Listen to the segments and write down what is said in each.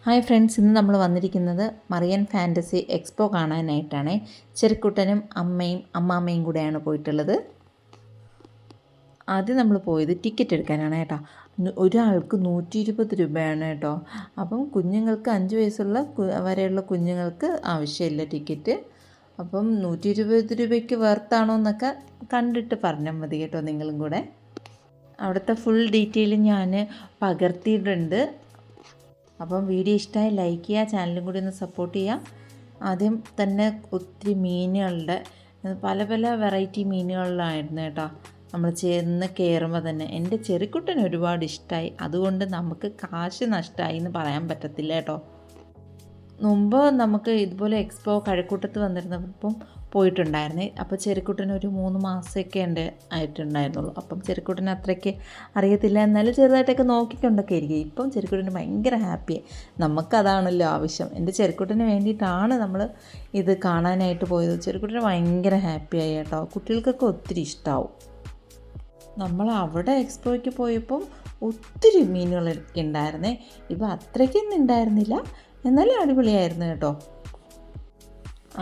Hi friends, ഇന്ന് നമ്മൾ വന്നിരിക്കുന്നത് മറിയൻ ഫാൻറ്റസി എക്സ്പോ കാണാനായിട്ടാണ്. ചെറുക്കുട്ടനും അമ്മയും അമ്മാമ്മയും കൂടെയാണ് പോയിട്ടുള്ളത്. ആദ്യം നമ്മൾ പോയത് ടിക്കറ്റ് എടുക്കാനാണ് കേട്ടോ. ഒരാൾക്ക് 120 രൂപയാണ് കേട്ടോ. അപ്പം കുഞ്ഞുങ്ങൾക്ക് 5 വയസ്സുള്ള വരെയുള്ള കുഞ്ഞുങ്ങൾക്ക് ആവശ്യമില്ല ടിക്കറ്റ്. അപ്പം 120 രൂപയ്ക്ക് വെർത്താണോ എന്നൊക്കെ കണ്ടിട്ട് പറഞ്ഞാൽ മതി കേട്ടോ നിങ്ങളും കൂടെ. അവിടുത്തെ ഫുൾ ഡീറ്റെയിൽ ഞാൻ പകർത്തിയിട്ടുണ്ട്. അപ്പം വീഡിയോ ഇഷ്ടമായി ലൈക്ക് ചെയ്യുക, ചാനലും കൂടി ഒന്ന് സപ്പോർട്ട് ചെയ്യുക. ആദ്യം തന്നെ ഒത്തിരി മീനുകളുടെ പല പല വെറൈറ്റി മീനുകളിലായിരുന്നു കേട്ടോ. നമ്മൾ ചെന്ന് കയറുമ്പോൾ തന്നെ എൻ്റെ ചെറുക്കുട്ടന് ഒരുപാട് ഇഷ്ടമായി. അതുകൊണ്ട് നമുക്ക് കാശ് നഷ്ടമായി എന്ന് പറയാൻ പറ്റത്തില്ല കേട്ടോ. മുമ്പ് നമുക്ക് ഇതുപോലെ എക്സ്പോ കഴക്കൂട്ടത്ത് വന്നിരുന്നപ്പം പോയിട്ടുണ്ടായിരുന്നേ. അപ്പോൾ ചെറുക്കുട്ടന് ഒരു 3 മാസമൊക്കെ എൻ്റെ ആയിട്ടുണ്ടായിരുന്നുള്ളൂ. അപ്പം ചെറുക്കുട്ടന് അത്രയ്ക്ക് അറിയത്തില്ല, എന്നാലും ചെറുതായിട്ടൊക്കെ നോക്കിക്കൊണ്ടൊക്കെ ഇരിക്കും. ഇപ്പം ചെറുക്കുട്ടന് ഭയങ്കര ഹാപ്പിയായി. നമുക്കതാണല്ലോ ആവശ്യം. എൻ്റെ ചെറുക്കുട്ടന് വേണ്ടിയിട്ടാണ് നമ്മൾ ഇത് കാണാനായിട്ട് പോയത്. ചെറുക്കുട്ടന് ഭയങ്കര ഹാപ്പിയായി കേട്ടോ. കുട്ടികൾക്കൊക്കെ ഒത്തിരി ഇഷ്ടമാവും. നമ്മൾ അവിടെ എക്സ്പോയ്ക്ക് പോയപ്പം ഒത്തിരി മീനുകളൊക്കെ ഉണ്ടായിരുന്നേ. ഇപ്പോൾ അത്രയ്ക്കൊന്നും ഉണ്ടായിരുന്നില്ല, എന്നാലും അടിപൊളിയായിരുന്നു കേട്ടോ.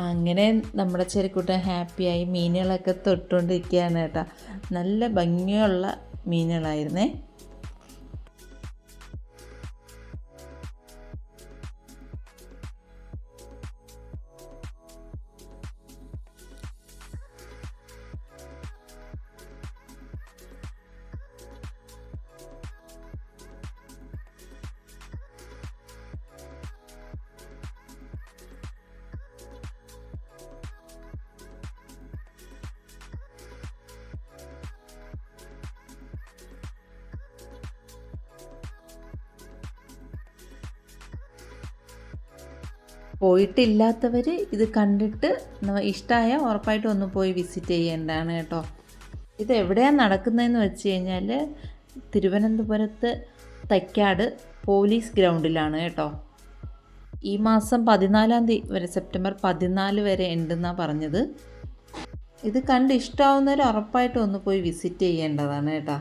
അങ്ങനെ നമ്മുടെ ചെറുക്കുട്ടൻ ഹാപ്പിയായി മീനുകളൊക്കെ തൊട്ടുകൊണ്ടിരിക്കുകയാണ് കേട്ടോ. നല്ല ഭംഗിയുള്ള മീനുകളായിരുന്നേ. പോയിട്ടില്ലാത്തവർ ഇത് കണ്ടിട്ട് ഇഷ്ടമായ ഉറപ്പായിട്ടും ഒന്ന് പോയി വിസിറ്റ് ചെയ്യേണ്ടതാണ് കേട്ടോ. ഇത് എവിടെയാണ് നടക്കുന്നതെന്ന് വെച്ച് കഴിഞ്ഞാൽ തിരുവനന്തപുരത്ത് തൈക്കാട് പോലീസ് ഗ്രൗണ്ടിലാണ് കേട്ടോ. ഈ മാസം 14-ാം തീയതി വരെ, സെപ്റ്റംബർ 14 വരെ ഉണ്ടെന്നാണ് പറഞ്ഞത്. ഇത് കണ്ട് ഇഷ്ടമാവുന്നവർ ഉറപ്പായിട്ടും ഒന്ന് പോയി വിസിറ്റ് ചെയ്യേണ്ടതാണ് കേട്ടോ.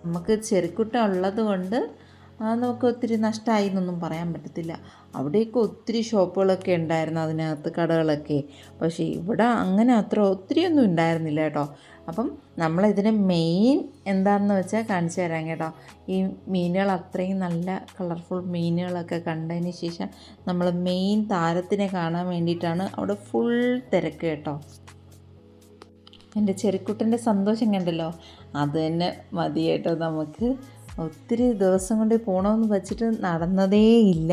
നമുക്ക് ചെറുക്കുട്ട ഉള്ളത് കൊണ്ട് നമുക്ക് ഒത്തിരി നഷ്ടമായി എന്നൊന്നും പറയാൻ പറ്റത്തില്ല. അവിടെയൊക്കെ ഒത്തിരി ഷോപ്പുകളൊക്കെ ഉണ്ടായിരുന്നു, അതിനകത്ത് കടകളൊക്കെ. പക്ഷേ ഇവിടെ അങ്ങനെ അത്ര ഒത്തിരിയൊന്നും ഉണ്ടായിരുന്നില്ല കേട്ടോ. അപ്പം നമ്മളിതിന് മെയിൻ എന്താണെന്ന് വെച്ചാൽ കാണിച്ചു തരാം കേട്ടോ. ഈ മീനുകൾ അത്രയും നല്ല കളർഫുൾ മീനുകളൊക്കെ കണ്ടതിന് ശേഷം നമ്മൾ മെയിൻ താരത്തിനെ കാണാൻ വേണ്ടിയിട്ടാണ് അവിടെ ഫുൾ തിരക്ക് കേട്ടോ. എൻ്റെ ചെറുക്കുട്ടൻ്റെ സന്തോഷം കണ്ടല്ലോ, അത് തന്നെ മതി കേട്ടോ. നമുക്ക് ഒത്തിരി ദിവസം കൊണ്ട് പോകണമെന്ന് വെച്ചിട്ട് നടന്നതേയില്ല.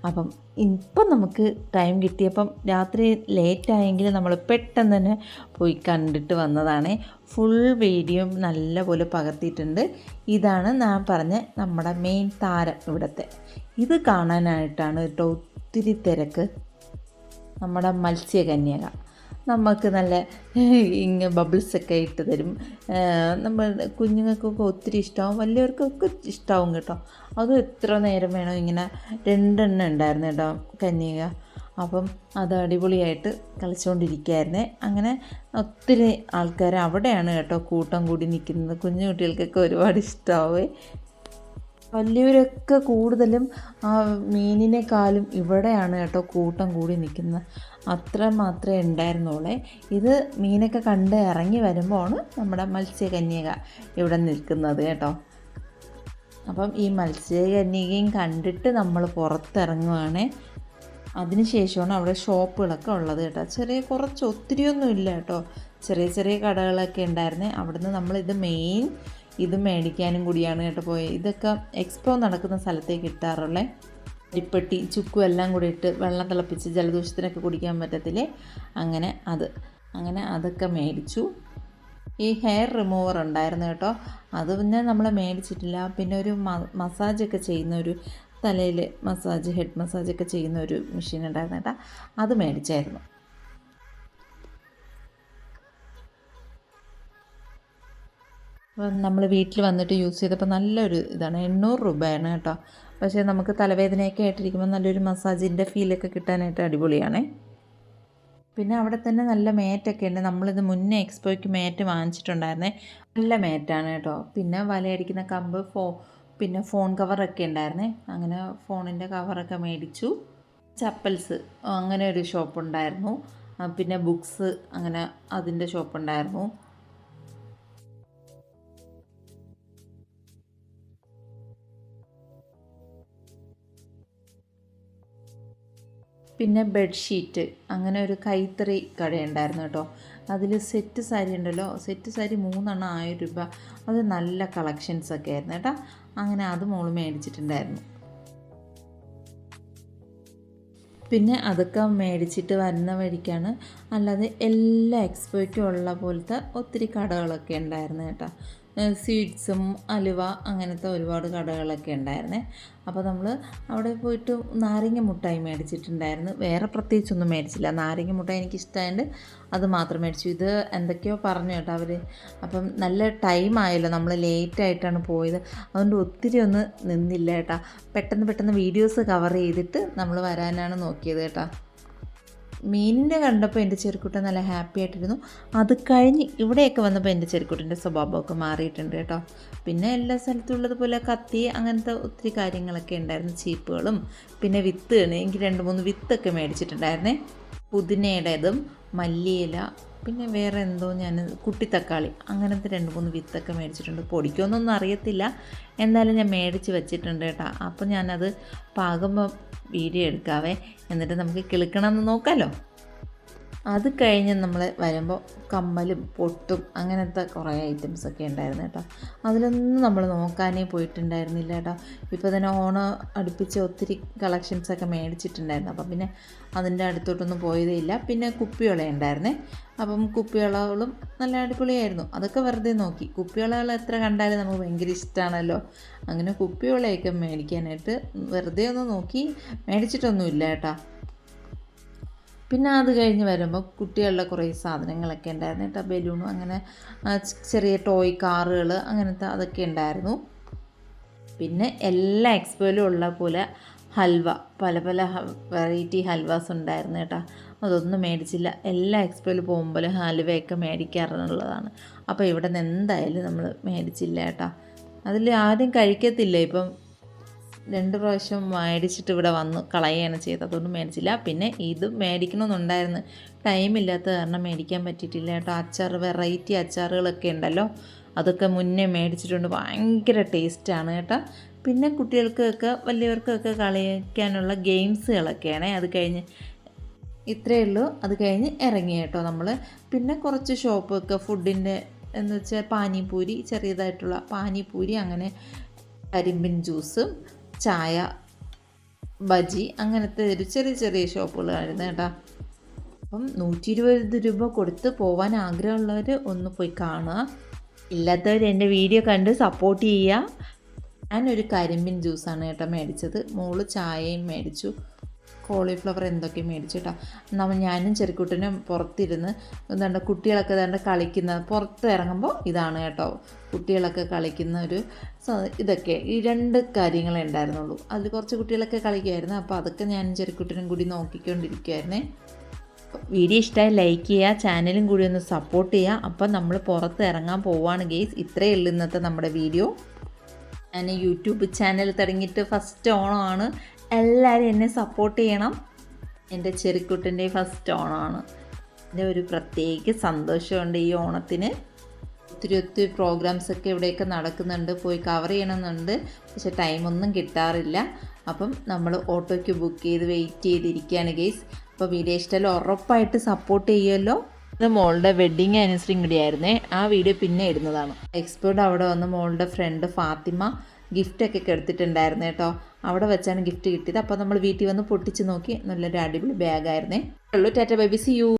അപ്പം ഇപ്പം നമുക്ക് ടൈം കിട്ടിയപ്പം രാത്രി ലേറ്റായെങ്കിൽ നമ്മൾ പെട്ടെന്ന് തന്നെ പോയി കണ്ടിട്ട് വന്നതാണ്. ഫുൾ വീഡിയോ നല്ലപോലെ പകർത്തിയിട്ടുണ്ട്. ഇതാണ് ഞാൻ പറഞ്ഞ നമ്മുടെ മെയിൻ താരം ഇവിടുത്തെ. ഇത് കാണാനായിട്ടാണ് കേട്ടോ ഒത്തിരി തിരക്ക്. നമ്മുടെ മത്സ്യകന്യക നമുക്ക് നല്ല ബബിൾസൊക്കെ ഇട്ട് തരും. നമ്മൾ കുഞ്ഞുങ്ങൾക്കൊക്കെ ഒത്തിരി ഇഷ്ടമാവും, വലിയവർക്കൊക്കെ ഇഷ്ടമാവും കേട്ടോ. അതും എത്ര നേരം വേണോ ഇങ്ങനെ 2 എണ്ണം ഉണ്ടായിരുന്നു കേട്ടോ കന്യക. അപ്പം അത് അടിപൊളിയായിട്ട് കളിച്ചുകൊണ്ടിരിക്കുകയായിരുന്നേ. അങ്ങനെ ഒത്തിരി ആൾക്കാർ അവിടെയാണ് കേട്ടോ കൂട്ടം കൂടി നിൽക്കുന്നത്. കുഞ്ഞു കുട്ടികൾക്കൊക്കെ ഒരുപാട് ഇഷ്ടമാവേ. വലിയവരൊക്കെ കൂടുതലും ആ മീനിനെക്കാളും ഇവിടെയാണ് കേട്ടോ കൂട്ടം കൂടി നിൽക്കുന്നത്. അത്ര മാത്രമേ ഉണ്ടായിരുന്നുള്ളേ. ഇത് മീനൊക്കെ കണ്ട് ഇറങ്ങി വരുമ്പോഴാണ് നമ്മുടെ മത്സ്യകന്യക ഇവിടെ നിൽക്കുന്നത് കേട്ടോ. അപ്പം ഈ മത്സ്യകന്യകയും കണ്ടിട്ട് നമ്മൾ പുറത്തിറങ്ങുവാണേ. അതിനുശേഷമാണ് അവിടെ ഷോപ്പുകളൊക്കെ ഉള്ളത് കേട്ടോ. കുറച്ച് ഒത്തിരിയൊന്നും ഇല്ല കേട്ടോ, ചെറിയ ചെറിയ കടകളൊക്കെ ഉണ്ടായിരുന്നേ. അവിടുന്ന് നമ്മളിത് മെയിൻ ഇത് മേടിക്കാനും കൂടിയാണ് കേട്ടോ പോയത്. ഇതൊക്കെ എക്സ്പോ നടക്കുന്ന സ്ഥലത്തേക്ക് കിട്ടാറുള്ളേ. അരിപ്പെട്ടി ചുക്കും എല്ലാം കൂടി ഇട്ട് വെള്ളം തിളപ്പിച്ച് ജലദോഷത്തിനൊക്കെ കുടിക്കാൻ പറ്റത്തില്ലേ, അങ്ങനെ അതൊക്കെ മേടിച്ചു. ഈ ഹെയർ റിമൂവർ ഉണ്ടായിരുന്നു കേട്ടോ, അത് പിന്നെ നമ്മൾ മേടിച്ചിട്ടില്ല. പിന്നെ ഒരു മസാജൊക്കെ ചെയ്യുന്ന ഒരു തലയിൽ ഹെഡ് മസാജൊക്കെ ചെയ്യുന്ന ഒരു മെഷീൻ ഉണ്ടായിരുന്നു കേട്ടോ, അത് മേടിച്ചായിരുന്നു. നമ്മൾ വീട്ടിൽ വന്നിട്ട് യൂസ് ചെയ്തപ്പോൾ നല്ലൊരു ഇതാണ്. 800 രൂപയാണ് കേട്ടോ. പക്ഷേ നമുക്ക് തലവേദനയൊക്കെ ആയിട്ടിരിക്കുമ്പോൾ നല്ലൊരു മസാജിൻ്റെ ഫീലൊക്കെ കിട്ടാനായിട്ട് അടിപൊളിയാണേ. പിന്നെ അവിടെ തന്നെ നല്ല മേറ്റൊക്കെ ഉണ്ട്. നമ്മളിത് മുന്നേ എക്സ്പോയ്ക്ക് മേറ്റ് വാങ്ങിച്ചിട്ടുണ്ടായിരുന്നേ. നല്ല മേറ്റാണ് കേട്ടോ. പിന്നെ വലയടിക്കുന്ന കമ്പ് പിന്നെ ഫോൺ കവറൊക്കെ ഉണ്ടായിരുന്നേ, അങ്ങനെ ഫോണിൻ്റെ കവറൊക്കെ മേടിച്ചു. ചപ്പൽസ് അങ്ങനെ ഒരു ഷോപ്പുണ്ടായിരുന്നു. പിന്നെ ബുക്സ് അങ്ങനെ അതിൻ്റെ ഷോപ്പുണ്ടായിരുന്നു. പിന്നെ ബെഡ്ഷീറ്റ് അങ്ങനെ ഒരു കൈത്തറി കടയുണ്ടായിരുന്നു കേട്ടോ. അതിൽ സെറ്റ് സാരി ഉണ്ടല്ലോ, സെറ്റ് സാരി 3 എണ്ണം 1000 രൂപ. അത് നല്ല കളക്ഷൻസൊക്കെ ആയിരുന്നു കേട്ടോ. അങ്ങനെ അത് മോള് മേടിച്ചിട്ടുണ്ടായിരുന്നു. പിന്നെ അതൊക്കെ മേടിച്ചിട്ട് വരുന്ന വഴിക്കാണ് അല്ലാതെ എല്ലാ എക്സ്പേർട്ടും ഉള്ള പോലത്തെ ഒത്തിരി കടകളൊക്കെ ഉണ്ടായിരുന്നു കേട്ടോ. സ്വീറ്റ്സും അലുവ അങ്ങനത്തെ ഒരുപാട് കടകളൊക്കെ ഉണ്ടായിരുന്നേ. അപ്പോൾ നമ്മൾ അവിടെ പോയിട്ട് നാരങ്ങ മുട്ടായി മേടിച്ചിട്ടുണ്ടായിരുന്നു. വേറെ പ്രത്യേകിച്ചൊന്നും മേടിച്ചില്ല. നാരങ്ങ മുട്ടായി എനിക്കിഷ്ടമായതുകൊണ്ട് അത് മാത്രം മേടിച്ചു. ഇത് എന്തൊക്കെയോ പറഞ്ഞു കേട്ടോ അവർ. അപ്പം നല്ല ടൈം ആയല്ലോ, നമ്മൾ ലേറ്റായിട്ടാണ് പോയത്. അതുകൊണ്ട് ഒത്തിരി ഒന്നും നിന്നില്ല കേട്ടോ. പെട്ടെന്ന് വീഡിയോസ് കവർ ചെയ്തിട്ട് നമ്മൾ വരാനാണ് നോക്കിയത് കേട്ടോ. മീനിൻ്റെ കണ്ടപ്പോൾ എൻ്റെ ചെറുക്കുട്ടൻ നല്ല ഹാപ്പി ആയിട്ടിരുന്നു. അത് കഴിഞ്ഞ് ഇവിടെയൊക്കെ വന്നപ്പോൾ എൻ്റെ ചെറുക്കുട്ടൻ്റെ സ്വഭാവമൊക്കെ മാറിയിട്ടുണ്ട് കേട്ടോ. പിന്നെ എല്ലാ സ്ഥലത്തും ഉള്ളതുപോലെ കത്തി അങ്ങനത്തെ ഒത്തിരി കാര്യങ്ങളൊക്കെ ഉണ്ടായിരുന്നു. ചീപ്പുകളും പിന്നെ വിത്ത്, എനിക്ക് 2-3 വിത്തൊക്കെ മേടിച്ചിട്ടുണ്ടായിരുന്നേ. പുതിനയുടേതും മല്ലിയില പിന്നെ വേറെ എന്തോ ഞാൻ കുട്ടിത്തക്കാളി അങ്ങനത്തെ 2-3 വിത്തൊക്കെ മേടിച്ചിട്ടുണ്ട്. പൊടിക്കൊന്നും അറിയത്തില്ല, എന്തായാലും ഞാൻ മേടിച്ച് വെച്ചിട്ടുണ്ട് കേട്ടോ. അപ്പോൾ ഞാനത് പാകുമ്പോൾ വീഡിയോ എടുക്കാവേ, എന്നിട്ട് നമുക്ക് കിളുക്കണമെന്ന് നോക്കാമല്ലോ. അത് കഴിഞ്ഞ് നമ്മൾ വരുമ്പോൾ കമ്മലും പൊട്ടും അങ്ങനത്തെ കുറേ ഐറ്റംസൊക്കെ ഉണ്ടായിരുന്നു കേട്ടോ. അതിലൊന്നും നമ്മൾ നോക്കാനേ പോയിട്ടുണ്ടായിരുന്നില്ല കേട്ടോ. ഇപ്പോൾ തന്നെ ഓണം അടുപ്പിച്ച് ഒത്തിരി കളക്ഷൻസൊക്കെ മേടിച്ചിട്ടുണ്ടായിരുന്നു. അപ്പം പിന്നെ അതിൻ്റെ അടുത്തോട്ടൊന്നും പോയതേ ഇല്ല. പിന്നെ കുപ്പിവള ഉണ്ടായിരുന്നേ. അപ്പം കുപ്പിവളകളും നല്ല അടിപൊളിയായിരുന്നു. അതൊക്കെ വെറുതെ നോക്കി. കുപ്പിവളകൾ എത്ര കണ്ടാലും നമുക്ക് ഭയങ്കര ഇഷ്ടമാണല്ലോ. അങ്ങനെ കുപ്പിവളയൊക്കെ മേടിക്കാനായിട്ട് വെറുതെ ഒന്ന് നോക്കി, മേടിച്ചിട്ടൊന്നുമില്ല കേട്ടോ. പിന്നെ അത് കഴിഞ്ഞ് വരുമ്പോൾ കുട്ടികളുടെ കുറേ സാധനങ്ങളൊക്കെ ഉണ്ടായിരുന്നു കേട്ടോ. ബലൂണും അങ്ങനെ ചെറിയ ടോയ് കാറുകൾ അങ്ങനത്തെ അതൊക്കെ ഉണ്ടായിരുന്നു. പിന്നെ എല്ലാ എക്സ്പോയിലും ഉള്ള പോലെ ഹൽവ, പല വെറൈറ്റി ഹൽവാസ് ഉണ്ടായിരുന്നു കേട്ടോ. അതൊന്നും മേടിച്ചില്ല. എല്ലാ എക്സ്പോയിൽ പോകുമ്പോൾ ഹൽവയൊക്കെ മേടിക്കാറുള്ളതാണ്. അപ്പോൾ ഇവിടെ നിന്ന് എന്തായാലും നമ്മൾ മേടിച്ചില്ല കേട്ടോ. അതിൽ ആദ്യം കഴിക്കത്തില്ല. ഇപ്പം 2 പ്രാവശ്യം മേടിച്ചിട്ട് ഇവിടെ വന്ന് കളയുകയാണ് ചെയ്തത്. അതൊന്നും മേടിച്ചില്ല. പിന്നെ ഇത് മേടിക്കണമെന്നുണ്ടായിരുന്നു, ടൈമില്ലാത്ത കാരണം മേടിക്കാൻ പറ്റിയിട്ടില്ല കേട്ടോ. അച്ചാർ, വെറൈറ്റി അച്ചാറുകളൊക്കെ ഉണ്ടല്ലോ, അതൊക്കെ മുന്നേ മേടിച്ചിട്ടുണ്ട്. ഭയങ്കര ടേസ്റ്റാണ് കേട്ടോ. പിന്നെ കുട്ടികൾക്കൊക്കെ വലിയവർക്കൊക്കെ കളിക്കാനുള്ള ഗെയിംസുകളൊക്കെയാണ്. അത് കഴിഞ്ഞ് ഇത്രയേ ഉള്ളൂ. അത് കഴിഞ്ഞ് ഇറങ്ങി കേട്ടോ നമ്മൾ. പിന്നെ കുറച്ച് ഷോപ്പൊക്കെ ഫുഡിൻ്റെ എന്ന് വെച്ചാൽ പാനിപൂരി, ചെറിയതായിട്ടുള്ള പാനിപൂരി, അങ്ങനെ കരിമ്പിൻ ജ്യൂസും ചായ, ബജി അങ്ങനത്തെ ഒരു ചെറിയ ഷോപ്പുകളായിരുന്നു കേട്ടോ. അപ്പം 120 രൂപ കൊടുത്ത് പോകാൻ ആഗ്രഹമുള്ളവർ ഒന്ന് പോയി കാണുക. ഇല്ലാത്തവർ എൻ്റെ വീഡിയോ കണ്ട് സപ്പോർട്ട് ചെയ്യുക. ഞാനൊരു കരിമ്പിൻ ജ്യൂസാണ് കേട്ടോ മേടിച്ചത്. മോള് ചായയും മേടിച്ചു. കോളിഫ്ലവർ എന്തൊക്കെ മേടിച്ചു കേട്ടോ. ഞാനും ചെറുക്കുട്ടനും പുറത്തിരുന്ന് എന്താണ്ട് കുട്ടികളൊക്കെ ഏതാണ്ട് കളിക്കുന്ന, പുറത്ത് ഇറങ്ങുമ്പോൾ ഇതാണ് കേട്ടോ കുട്ടികളൊക്കെ കളിക്കുന്ന ഒരു ഇതൊക്കെ ഈ 2 കാര്യങ്ങളേ ഉണ്ടായിരുന്നുള്ളൂ. അതിൽ കുറച്ച് കുട്ടികളൊക്കെ കളിക്കുമായിരുന്നു. അപ്പോൾ അതൊക്കെ ഞാനും ചെറുക്കുട്ടനും കൂടി നോക്കിക്കൊണ്ടിരിക്കുമായിരുന്നേ. വീഡിയോ ഇഷ്ടമായി ലൈക്ക് ചെയ്യുക, ചാനലും കൂടി ഒന്ന് സപ്പോർട്ട് ചെയ്യുക. അപ്പം നമ്മൾ പുറത്ത് ഇറങ്ങാൻ പോവുകയാണ് ഗെയ്സ്. ഇത്രയേ ഉള്ളൂ ഇന്നത്തെ നമ്മുടെ വീഡിയോ. ഞാൻ യൂട്യൂബ് ചാനൽ തുടങ്ങിയിട്ട് ഫസ്റ്റ് ഓണമാണ്. എല്ലാവരും എന്നെ സപ്പോർട്ട് ചെയ്യണം. എൻ്റെ ചെറുക്കുട്ടൻ്റെ ഫസ്റ്റ് ഓണമാണ്. എൻ്റെ ഒരു പ്രത്യേക സന്തോഷമുണ്ട് ഈ ഓണത്തിന്. ഒത്തിരി പ്രോഗ്രാംസൊക്കെ ഇവിടെയൊക്കെ നടക്കുന്നുണ്ട്, പോയി കവർ ചെയ്യണമെന്നുണ്ട്. പക്ഷേ ടൈമൊന്നും കിട്ടാറില്ല. അപ്പം നമ്മൾ ഓട്ടോയ്ക്ക് ബുക്ക് ചെയ്ത് വെയിറ്റ് ചെയ്തിരിക്കുകയാണ് ഗെയ്സ്. അപ്പോൾ വീഡിയോ ഇഷ്ടമല്ല ഉറപ്പായിട്ട് സപ്പോർട്ട് ചെയ്യുമല്ലോ. ഇത് മോളുടെ വെഡ്ഡിങ് ആനിവേഴ്സറിയും കൂടിയായിരുന്നേ. ആ വീഡിയോ പിന്നെ ഇടുന്നതാണ്. എക്സ്പേർട്ട് അവിടെ വന്ന് മോളുടെ ഫ്രണ്ട് ഫാത്തിമ ഗിഫ്റ്റൊക്കെ എടുത്തിട്ടുണ്ടായിരുന്നു കേട്ടോ. അവിടെ വെച്ചാണ് ഗിഫ്റ്റ് കിട്ടിയത്. അപ്പോൾ നമ്മൾ വീട്ടിൽ വന്ന് പൊട്ടിച്ച് നോക്കി. നല്ലൊരു അടിപൊളി ബാഗായിരുന്നേ. Tata bye bye, see U.